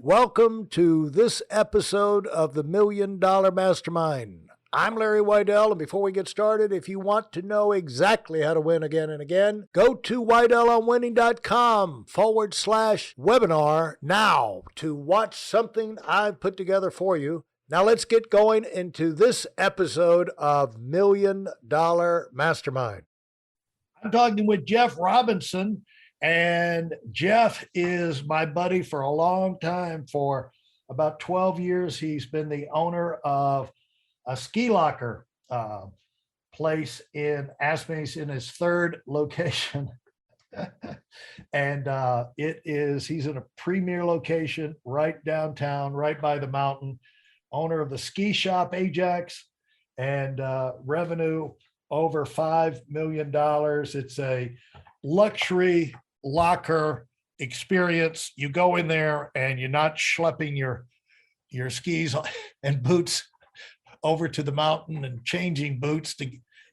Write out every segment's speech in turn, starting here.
Welcome to this episode of the Million Dollar Mastermind. I'm Larry Weidel, and before we get started, if you want to know exactly how to win again and again, go to weidelonwinning.com/webinar now to watch something I've put together for you. Now let's get going into this episode of Million Dollar Mastermind. I'm talking with Jeff Robinson, and Jeff is my buddy for a long time. For about 12 years, he's been the owner of a ski locker place in Aspen. He's in his third location. And he's in a premier location right downtown, right by the mountain. Owner of the ski shop Ajax, and revenue over $5 million. It's a luxury locker experience. You go in there and you're not schlepping your skis and boots over to the mountain and changing boots to,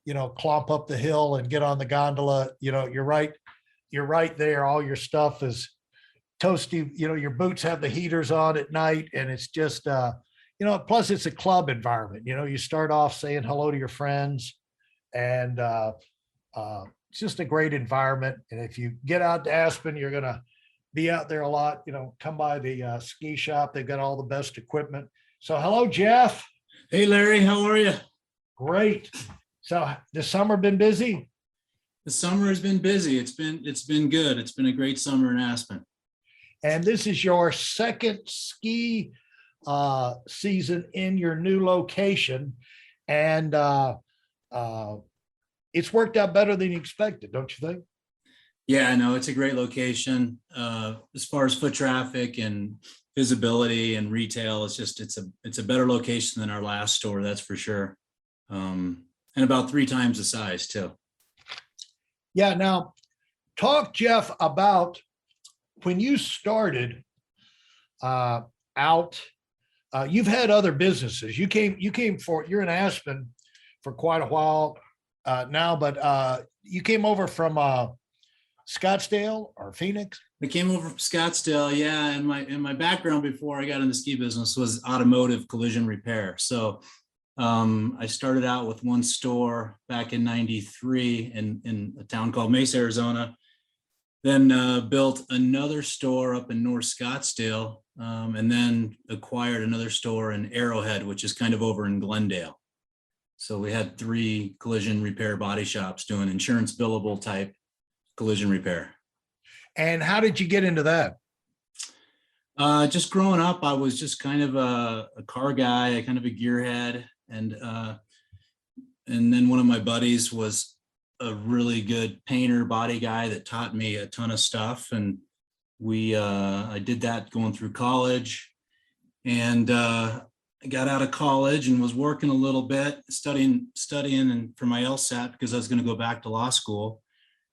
clomp up the hill and get on the gondola. You're right there. All your stuff is toasty. Your boots have the heaters on at night, and it's just, plus it's a club environment. You start off saying hello to your friends, and it's just a great environment. And if you get out to Aspen, you're going to be out there a lot. Come by the ski shop. They've got all the best equipment. So hello, Jeff. Hey, Larry, how are you? Great. So the summer been busy? The summer has been busy. It's been good. It's been a great summer in Aspen. And this is your second ski season in your new location. And it's worked out better than you expected, don't you think? Yeah, I know. It's a great location. As far as foot traffic and visibility and retail, it's a better location than our last store, that's for sure. And about 3 times the size too. Yeah. Now, talk, Jeff, about when you started out. You've had other businesses. You're in Aspen for quite a while now, but you came over from Scottsdale or Phoenix? I came over from Scottsdale, yeah. And my background before I got in the ski business was automotive collision repair. So I started out with one store back in '93 in a town called Mesa, Arizona. Then built another store up in North Scottsdale, and then acquired another store in Arrowhead, which is kind of over in Glendale. So we had 3 collision repair body shops doing insurance billable type collision repair. And how did you get into that? Just growing up, I was just kind of a car guy, kind of a gearhead. And then one of my buddies was a really good painter body guy that taught me a ton of stuff. And I did that going through college, and I got out of college and was working a little bit, studying and for my LSAT, because I was going to go back to law school.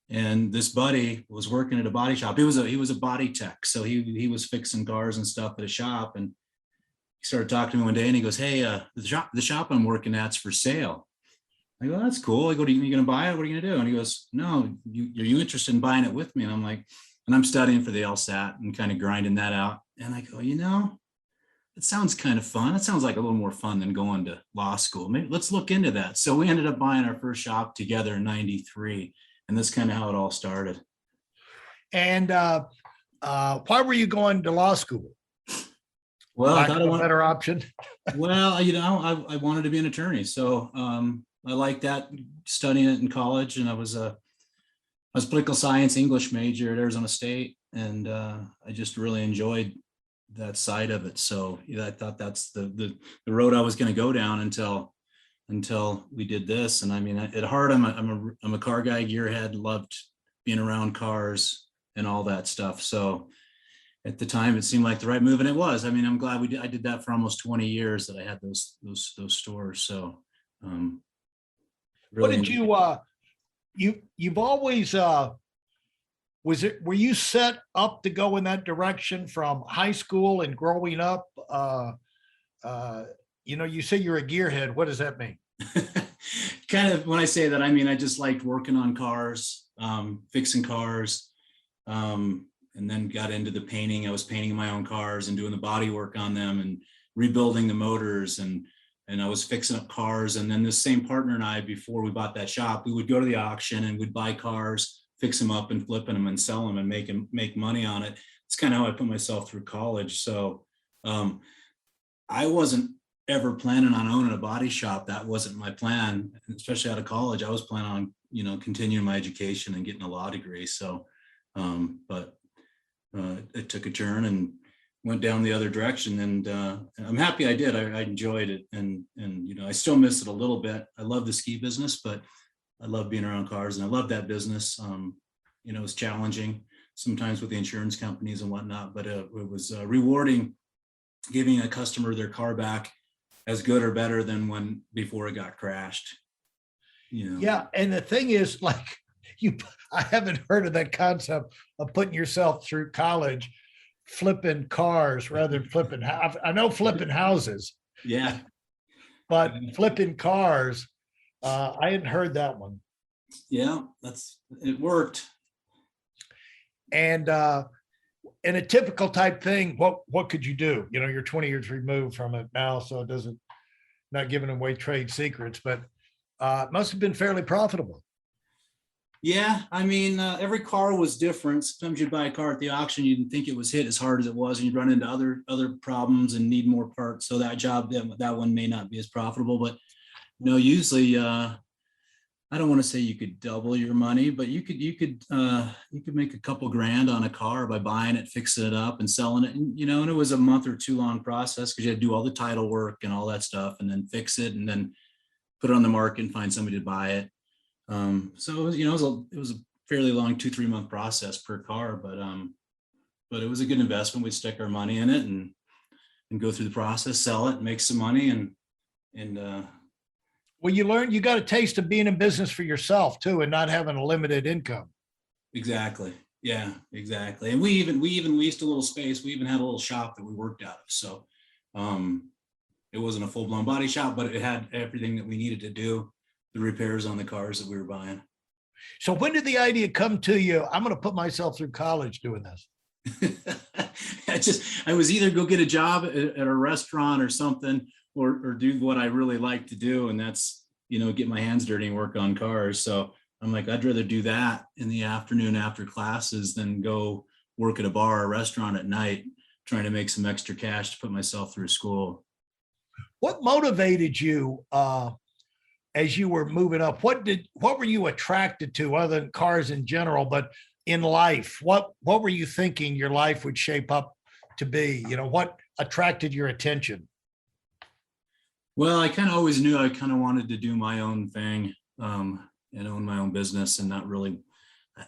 And this buddy was working at a body shop. He was a body tech. So he was fixing cars and stuff at a shop. And he started talking to me one day, and he goes, "Hey, the shop I'm working at's for sale." I go, "That's cool." I go, "Are you going to buy it? What are you going to do?" And he goes, "No, are you interested in buying it with me?" And I'm like, and I'm studying for the LSAT and kind of grinding that out. And I go, it sounds kind of fun. It sounds like a little more fun than going to law school. Maybe let's look into that. So we ended up buying our first shop together in '93. And that's kind of how it all started. And why were you going to law school? Well, I thought a better option. Well, I wanted to be an attorney. So I liked that, studying it in college. And I was political science English major at Arizona State. And I just really enjoyed that side of it. So I thought that's the road I was going to go down until we did this. And I mean, at heart, I'm a car guy, gearhead, loved being around cars and all that stuff. So at the time, it seemed like the right move, and it was. I mean, I'm glad I did that for almost 20 years that I had those stores. So really. What did you've always were you set up to go in that direction from high school and growing up? You say you're a gearhead. What does that mean? Kind of, when I say that, I mean, I just liked working on cars, fixing cars, and then got into the painting. I was painting my own cars and doing the body work on them and rebuilding the motors, and I was fixing up cars. And then this same partner and I, before we bought that shop, we would go to the auction and we'd buy cars, fix them up and flipping them and sell them and make money on it. It's kind of how I put myself through college. So I wasn't ever planning on owning a body shop. That wasn't my plan, especially out of college. I was planning on, continuing my education and getting a law degree. So, but it took a turn and went down the other direction, and I'm happy I did. I enjoyed it, and I still miss it a little bit. I love the ski business, but I love being around cars, and I love that business. It was challenging sometimes with the insurance companies and whatnot, but it was rewarding, giving a customer their car back as good or better than before it got crashed. Yeah, and the thing is, like, I haven't heard of that concept of putting yourself through college flipping cars rather than flipping. I know flipping houses. Yeah. But flipping cars, I hadn't heard that one. Yeah, it worked. And in a typical type thing, what could you do? You're 20 years removed from it now, so it doesn't, not giving away trade secrets, but it must have been fairly profitable. Yeah, I mean, every car was different. Sometimes you'd buy a car at the auction, you didn't think it was hit as hard as it was, and you'd run into other problems and need more parts. So that one may not be as profitable, but usually, I don't want to say you could double your money, but you could make a couple grand on a car by buying it, fixing it up, and selling it. And and it was a month or two long process because you had to do all the title work and all that stuff, and then fix it, and then put it on the market and find somebody to buy it. So it was a fairly long 2-3 month process per car, but it was a good investment. We'd stick our money in it and go through the process, sell it, make some money, and well, you got a taste of being in business for yourself too, and not having a limited income. Exactly. Yeah, exactly. And we even leased a little space. We even had a little shop that we worked out of. So it wasn't a full-blown body shop, but it had everything that we needed to do the repairs on the cars that we were buying. So when did the idea come to you? I'm going to put myself through college doing this. I was either go get a job at a restaurant or something, or do what I really like to do. And that's, get my hands dirty and work on cars. So I'm like, I'd rather do that in the afternoon after classes than go work at a bar or restaurant at night, trying to make some extra cash to put myself through school. What motivated you as you were moving up? What were you attracted to other than cars in general, but in life? What were you thinking your life would shape up to be? What attracted your attention? Well, I kind of always knew I kind of wanted to do my own thing and own my own business, and not really,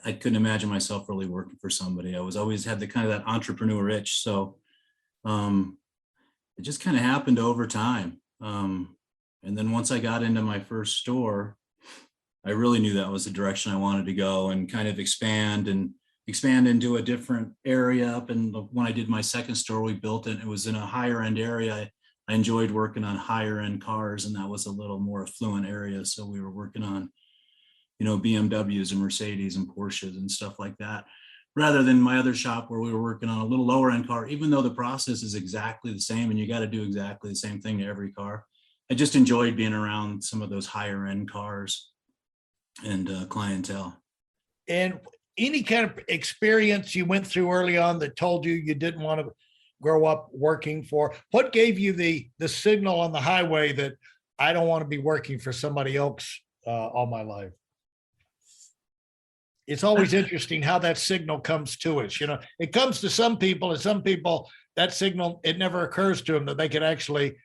I couldn't imagine myself really working for somebody. I was always had the kind of that entrepreneur itch. So it just kind of happened over time. And then once I got into my first store, I really knew that was the direction I wanted to go and kind of expand into a different area up. And when I did my second store, we built it. It was in a higher end area. I enjoyed working on higher end cars, and that was a little more affluent area. So we were working on, BMWs and Mercedes and Porsches and stuff like that, rather than my other shop where we were working on a little lower end car, even though the process is exactly the same and you got to do exactly the same thing to every car. I just enjoyed being around some of those higher end cars and clientele. And any kind of experience you went through early on that told you didn't want to grow up working for? What gave you the signal on the highway that I don't want to be working for somebody else all my life? It's always interesting how that signal comes to us. It comes to some people, and some people, that signal, it never occurs to them that they could actually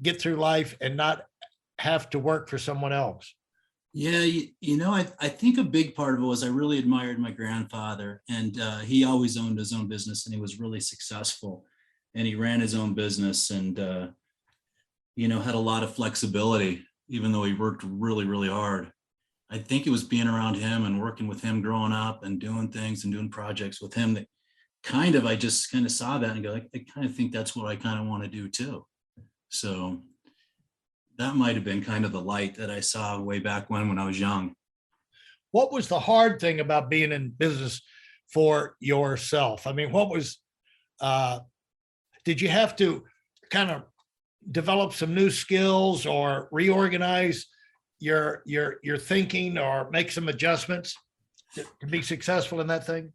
get through life and not have to work for someone else. Yeah, I think a big part of it was I really admired my grandfather, and he always owned his own business, and he was really successful, and he ran his own business, and had a lot of flexibility, even though he worked really, really hard. I think it was being around him and working with him growing up and doing things and doing projects with him that I just kind of saw that and go, I kind of think that's what I kind of want to do too. So that might have been kind of the light that I saw way back when I was young. What was the hard thing about being in business for yourself? I mean, did you have to kind of develop some new skills or reorganize your thinking or make some adjustments to be successful in that thing?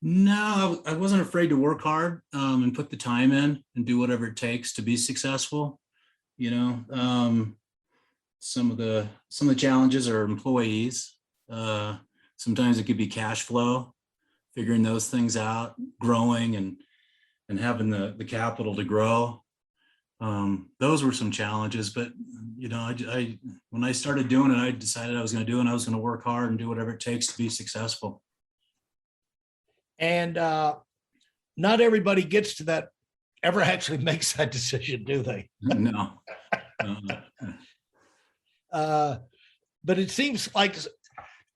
No, I wasn't afraid to work hard and put the time in and do whatever it takes to be successful. You know, some of the challenges are employees. Sometimes it could be cash flow, figuring those things out, growing and having the capital to grow. Those were some challenges, but you know, I when I started doing it, I decided I was going to do it, and I was going to work hard and do whatever it takes to be successful. And not everybody gets to that, ever actually makes that decision, do they? No. But it seems like,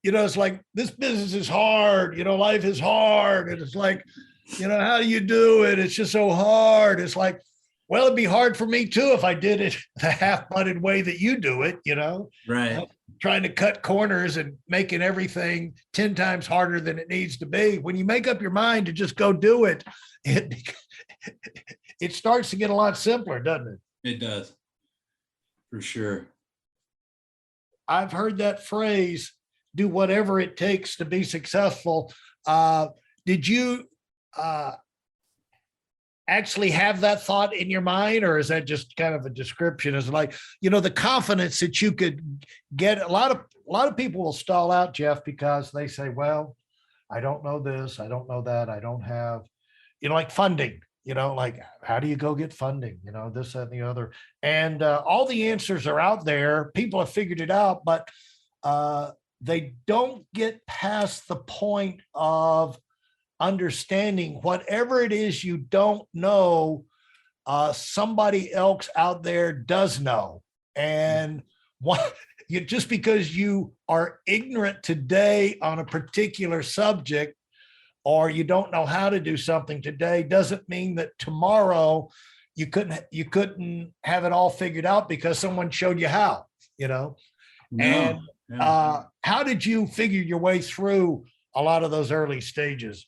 you know, it's like, this business is hard, you know, life is hard. And it's like, you know, how do you do it? It's just so hard. It's like, well, it'd be hard for me too if I did it the half-butted way that you do it, you know? Right. Trying to cut corners and making everything 10 times harder than it needs to be. When you make up your mind to just go do it, it starts to get a lot simpler, doesn't it? It does, for sure. I've heard that phrase, do whatever it takes to be successful. Did you actually have that thought in your mind, or is that just kind of a description? Is like, you know, the confidence that you could get? A lot of people will stall out, Jeff, because they say, well, I don't know this, I don't know that, I don't have, you know, like funding, you know, like, how do you go get funding, you know, this, that, and the other. And all the answers are out there. People have figured it out, but they don't get past the point of understanding whatever it is you don't know, somebody else out there does know. And just because you are ignorant today on a particular subject, or you don't know how to do something today, doesn't mean that tomorrow you couldn't have it all figured out because someone showed you how, you know. No. And Yeah. how did you figure your way through a lot of those early stages?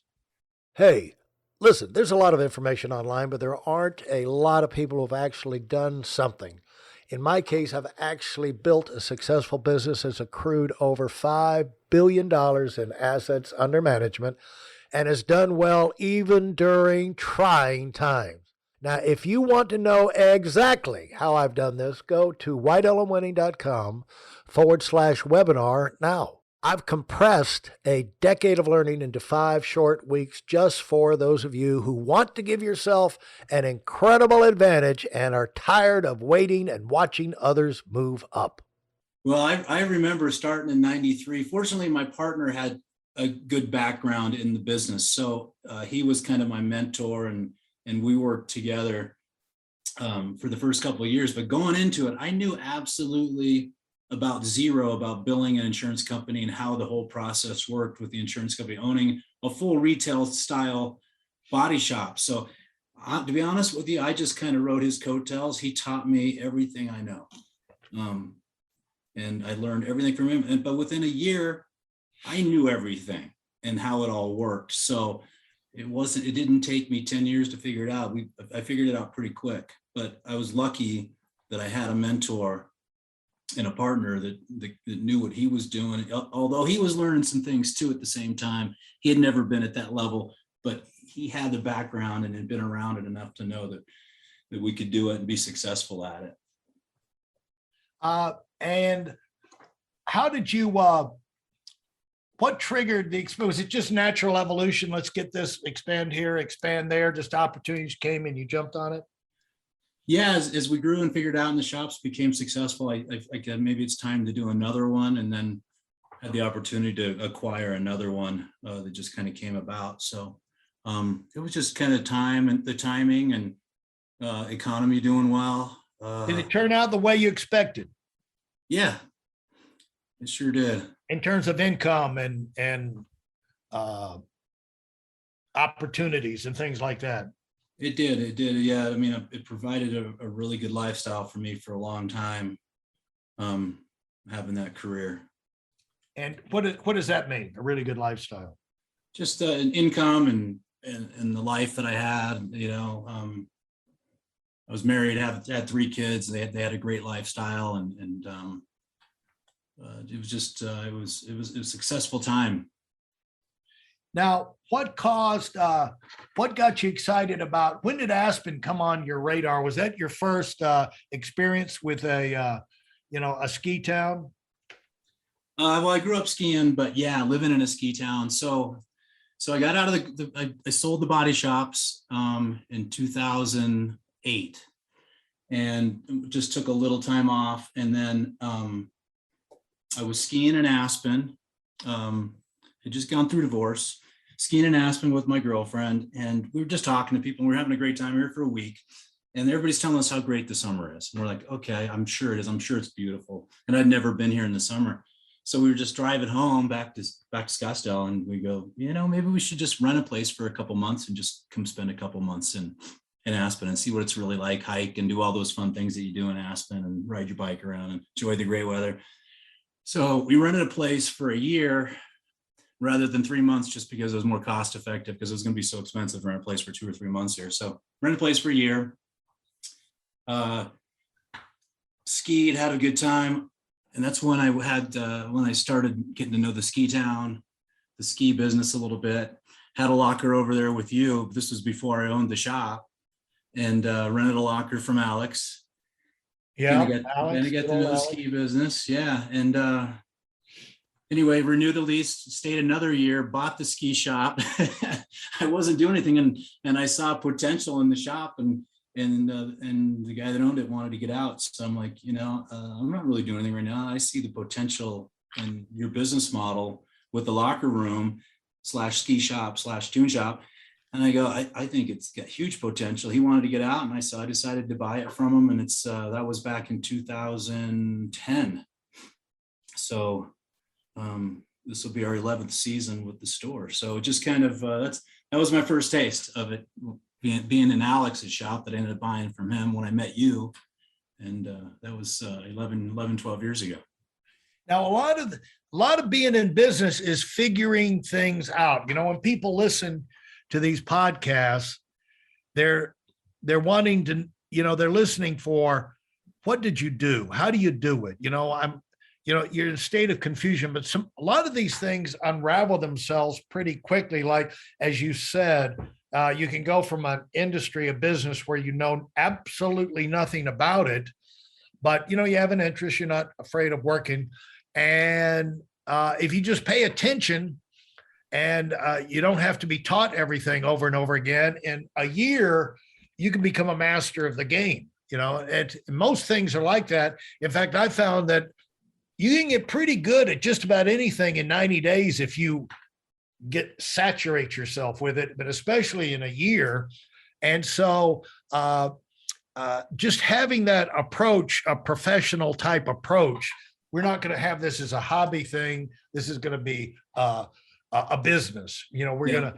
Hey, listen, there's a lot of information online, but there aren't a lot of people who've actually done something. In my case, I've actually built a successful business that's accrued over $5 billion in assets under management and has done well even during trying times. Now, if you want to know exactly how I've done this, go to whiteelmwinning.com/webinar now. I've compressed a decade of learning into 5 short weeks just for those of you who want to give yourself an incredible advantage and are tired of waiting and watching others move up. Well, I remember starting in '93. Fortunately, my partner had a good background in the business, so he was kind of my mentor, and we worked together for the first couple of years. But going into it, I knew absolutely about zero about billing an insurance company and how the whole process worked with the insurance company owning a full retail style body shop. So to be honest with you, I just kind of rode his coattails. He taught me everything I know. And I learned everything from him. But within a year, I knew everything and how it all worked. So it didn't take me 10 years to figure it out. I figured it out pretty quick, but I was lucky that I had a mentor and a partner that knew what he was doing. Although he was learning some things too at the same time. He had never been at that level, but he had the background and had been around it enough to know that we could do it and be successful at it. And how did you, what triggered the, was it just natural evolution? Let's get this, expand here, expand there, just opportunities came and you jumped on it? Yeah, as we grew and figured out and the shops became successful, I maybe it's time to do another one, and then had the opportunity to acquire another one that just kind of came about. So it was just kind of time and the timing and economy doing well. Did it turn out the way you expected? Yeah, it sure did. In terms of income and opportunities and things like that. It did. Yeah. I mean, it provided a really good lifestyle for me for a long time, having that career. And what does that mean? A really good lifestyle? just an income and the life that I had. I was married, had 3 kids. They had a great lifestyle, and it was just it was a successful time. Now, what got you excited about, when did Aspen come on your radar? Was that your first experience with a ski town? Well, I grew up skiing, but yeah, living in a ski town. So I got out of I sold the body shops in 2008, and just took a little time off. And then I was skiing in Aspen. Had just gone through divorce, skiing in Aspen with my girlfriend, and we were just talking to people. And we were having a great time here for a week, and everybody's telling us how great the summer is. And we're like, okay, I'm sure it is. I'm sure it's beautiful. And I'd never been here in the summer. So we were just driving home back to Scottsdale, and we go, maybe we should just rent a place for a couple months and just come spend a couple months in Aspen and see what it's really like, hike and do all those fun things that you do in Aspen and ride your bike around and enjoy the great weather. So we rented a place for a year rather than 3 months, just because it was more cost effective, because it was going to be so expensive to rent a place for 2 or 3 months here. So rent a place for a year, skied, had a good time. And that's when I started getting to know the ski town, the ski business a little bit. Had a locker over there with you. This was before I owned the shop, and rented a locker from Alex. Yeah, Then I got to know the ski business. Yeah. And anyway, renewed the lease, stayed another year, bought the ski shop. I wasn't doing anything, and I saw potential in the shop, and the guy that owned it wanted to get out. So I'm like, I'm not really doing anything right now. I see the potential in your business model with the locker room / ski shop / tune shop. And I go, I think it's got huge potential. He wanted to get out, and I decided to buy it from him. And it's that was back in 2010. So this will be our 11th season with the store. So it just kind of that was my first taste of it, being in Alex's shop, that I ended up buying from him when I met you. And that was 12 years ago. Now, a lot of being in business is figuring things out. When people listen to these podcasts, they're wanting to, they're listening for, what did you do? How do you do it? You're in a state of confusion, but a lot of these things unravel themselves pretty quickly. Like, as you said, you can go from an industry, a business where you know absolutely nothing about it, but you have an interest, you're not afraid of working. And if you just pay attention, and you don't have to be taught everything over and over again, in a year, you can become a master of the game. And most things are like that. In fact, I found that you can get pretty good at just about anything in 90 days if you saturate yourself with it, but especially in a year. And so just having that approach, a professional type approach, we're not going to have this as a hobby thing. This is going to be a business. We're going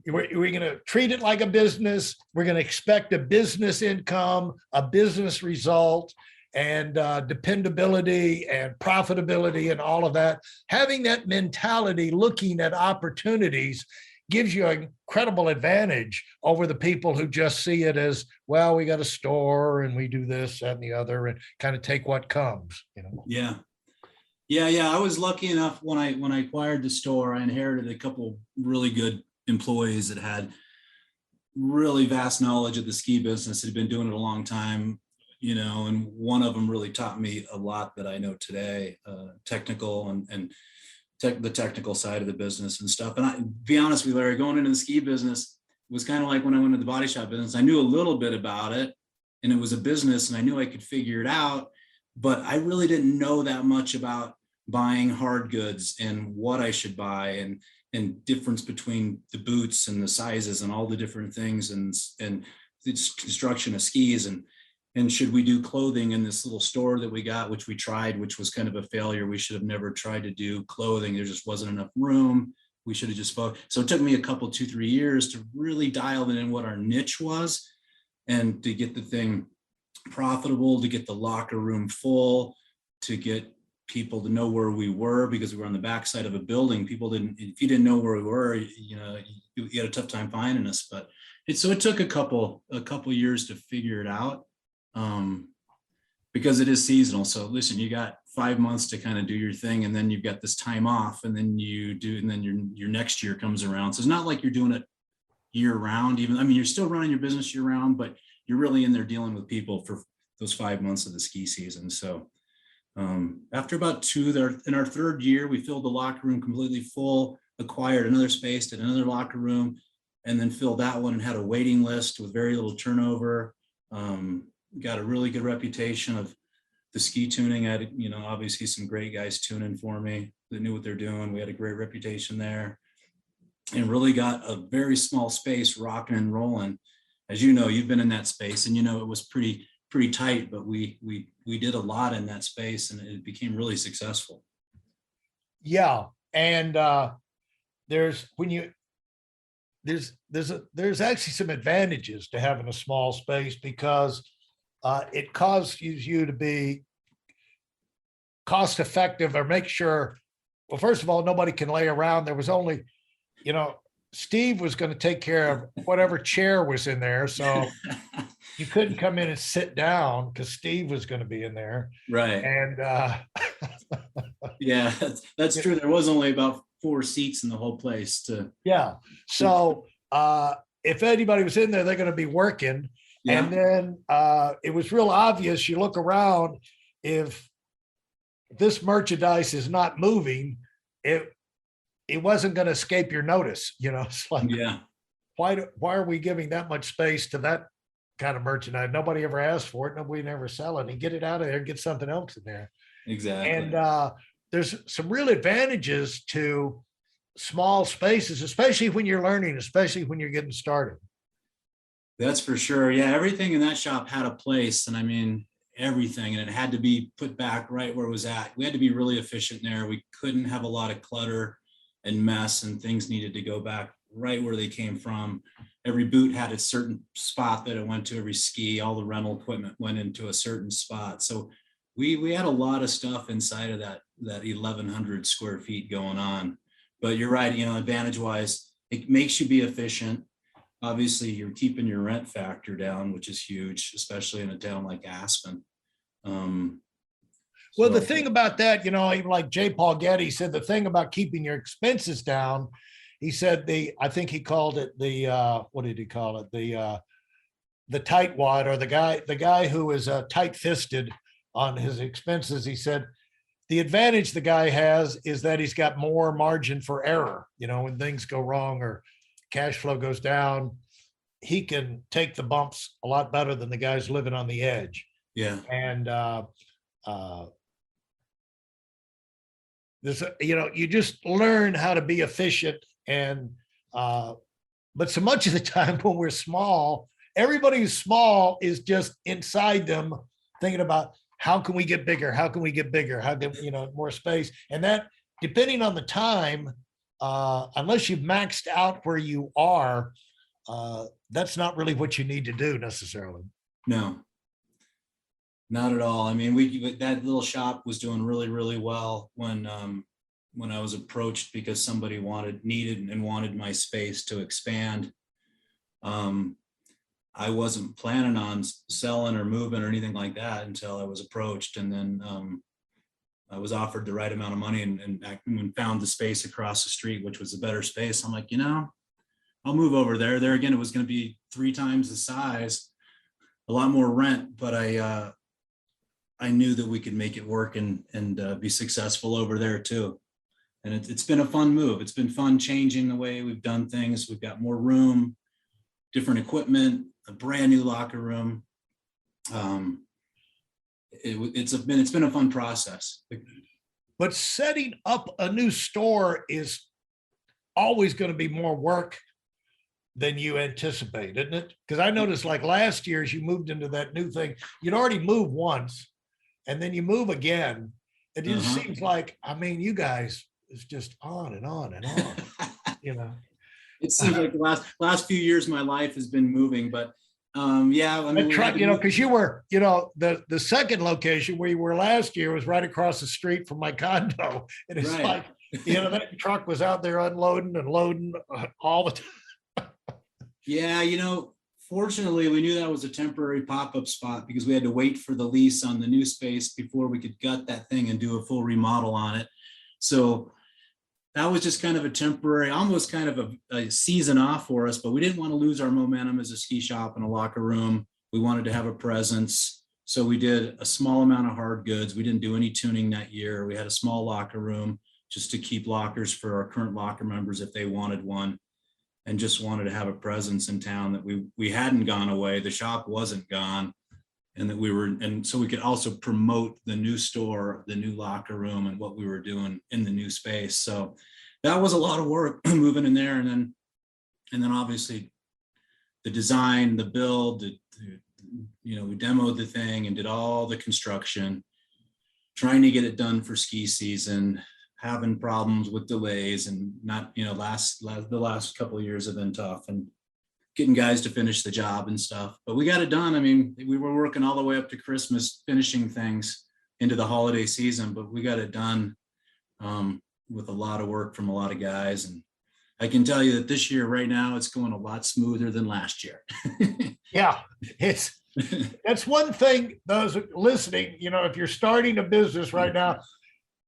to treat it like a business. We're going to expect a business income, a business result, and dependability and profitability and all of that. Having that mentality, looking at opportunities, gives you an incredible advantage over the people who just see it as, well, we got a store and we do this, that, and the other, and kind of take what comes. Yeah. I was lucky enough when I acquired the store. I inherited a couple really good employees that had really vast knowledge of the ski business, had been doing it a long time. And one of them really taught me a lot that I know today, technical and the technical side of the business and stuff. And I, be honest with you, Larry, going into the ski business was kind of like when I went into the body shop business. I knew a little bit about it, and it was a business, and I knew I could figure it out, but I really didn't know that much about buying hard goods and what I should buy, and difference between the boots and the sizes and all the different things, and the construction of skis, and should we do clothing in this little store that we got, which we tried, which was kind of a failure. We should have never tried to do clothing. There just wasn't enough room. We should have just focused. So it took me a couple, 2-3 years to really dial in what our niche was, and to get the thing profitable, to get the locker room full, to get people to know where we were because we were on the backside of a building. People didn't, if you didn't know where we were, you had a tough time finding us. But it took a couple years to figure it out, because it is seasonal. So listen, you got 5 months to kind of do your thing, and then you've got this time off, and then your next year comes around. So it's not like you're doing it year round. You're still running your business year round, but you're really in there dealing with people for those 5 months of the ski season. So after about in our third year, we filled the locker room completely full, acquired another space, did another locker room, and then filled that one and had a waiting list with very little turnover. Got a really good reputation of the ski tuning. I had, obviously some great guys tuning for me that knew what they're doing. We had a great reputation there, and really got a very small space rocking and rolling. As you know, you've been in that space, and it was pretty tight, but we did a lot in that space, and it became really successful. Yeah. And there's actually some advantages to having a small space, because it causes you to be cost effective, or make sure, well, first of all, nobody can lay around. There was only, Steve was going to take care of whatever chair was in there. So you couldn't come in and sit down because Steve was going to be in there. Right. And yeah, that's true. There was only about 4 seats in the whole place yeah. So if anybody was in there, they're going to be working. Yeah. And then it was real obvious. You look around, if this merchandise is not moving, it wasn't going to escape your notice. It's like, yeah. Why are we giving that much space to that kind of merchandise? Nobody ever asked for it. Nobody never sell it. And get it out of there and get something else in there. Exactly. And there's some real advantages to small spaces, especially when you're learning, especially when you're getting started. That's for sure. Yeah, everything in that shop had a place, and everything, and it had to be put back right where it was at. We had to be really efficient there. We couldn't have a lot of clutter and mess, and things needed to go back right where they came from. Every boot had a certain spot that it went to, every ski, all the rental equipment went into a certain spot. So we had a lot of stuff inside of that 1,100 square feet going on. But you're right, advantage wise, it makes you be efficient. Obviously, you're keeping your rent factor down, which is huge, especially in a town like Aspen. Well, the thing about that, even like J. Paul Getty said, the thing about keeping your expenses down, he said I think he called it what did he call it? The tightwad, or the guy who is tight-fisted on his expenses. He said the advantage the guy has is that he's got more margin for error. When things go wrong or cash flow goes down, he can take the bumps a lot better than the guys living on the edge. Yeah. And you just learn how to be efficient. And but so much of the time when we're small, everybody who's small is just inside them thinking about, how can we get bigger? How can we get bigger? How can, more space? And that, depending on the time, unless you've maxed out where you are, that's not really what you need to do necessarily. No, not at all. That little shop was doing really, really well when I was approached because somebody needed and wanted my space to expand. I wasn't planning on selling or moving or anything like that until I was approached, and then I was offered the right amount of money and found the space across the street, which was a better space. I'm like, I'll move over there. There again, it was going to be 3 times the size, a lot more rent, but I knew that we could make it work and be successful over there too. And it's been a fun move. It's been fun changing the way we've done things. We've got more room, different equipment, a brand new locker room. It's been a fun process. But setting up a new store is always going to be more work than you anticipate, isn't it? Because I noticed, like last year, as you moved into that new thing, you'd already moved once, and then you move again. It just seems like, you guys, it's just on and on and on. It seems like the last few years, my life has been moving, but Yeah, I mean, we had to move- because you were, the second location where you were last year was right across the street from my condo. And it's Right. like, that truck was out there unloading and loading all the time. Yeah, fortunately, we knew that was a temporary pop-up spot because we had to wait for the lease on the new space before we could gut that thing and do a full remodel on it. So that was just kind of a temporary, almost kind of a season off for us, but we didn't want to lose our momentum as a ski shop and a locker room. We wanted to have a presence. So we did a small amount of hard goods. We didn't do any tuning that year. We had a small locker room just to keep lockers for our current locker members if they wanted one, and just wanted to have a presence in town that we hadn't gone away. The shop wasn't gone. And that and so we could also promote the new store, the new locker room, and what we were doing in the new space. So that was a lot of work moving in there. And then obviously the design, the build, we demoed the thing and did all the construction, trying to get it done for ski season, having problems with delays, and not, the last couple of years have been tough, and getting guys to finish the job and stuff, but we got it done. I mean, we were working all the way up to Christmas, finishing things into the holiday season, but we got it done with a lot of work from a lot of guys. And I can tell you that this year, right now, it's going a lot smoother than last year. Yeah, that's one thing, those listening, if you're starting a business right now,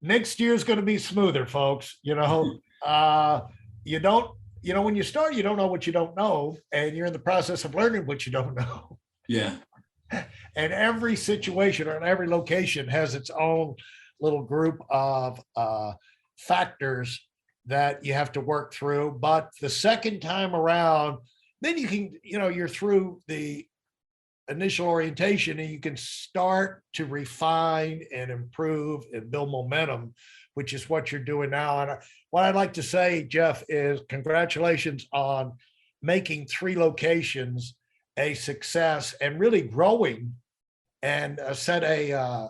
next year's going to be smoother, folks. When you start, you don't know what you don't know, and you're in the process of learning what you don't know. Yeah. And every situation or every location has its own little group of factors that you have to work through. But the second time around, then you can, you're through the initial orientation and you can start to refine and improve and build momentum, which is what you're doing now. And what I'd like to say, Jeff, is congratulations on making 3 locations a success and really growing, and set a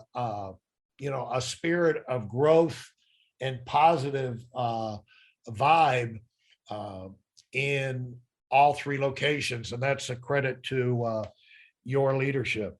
spirit of growth and positive vibe in all 3 locations. And that's a credit to your leadership.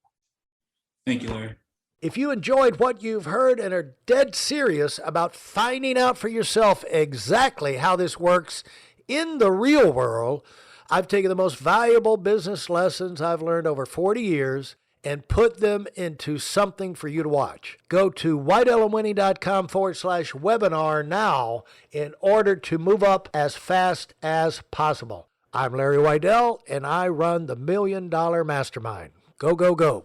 Thank you, Larry. If you enjoyed what you've heard and are dead serious about finding out for yourself exactly how this works in the real world, I've taken the most valuable business lessons I've learned over 40 years and put them into something for you to watch. Go to WhiteElemWinning.com/webinar now in order to move up as fast as possible. I'm Larry Weidel, and I run the $1 Million Mastermind. Go, go, go.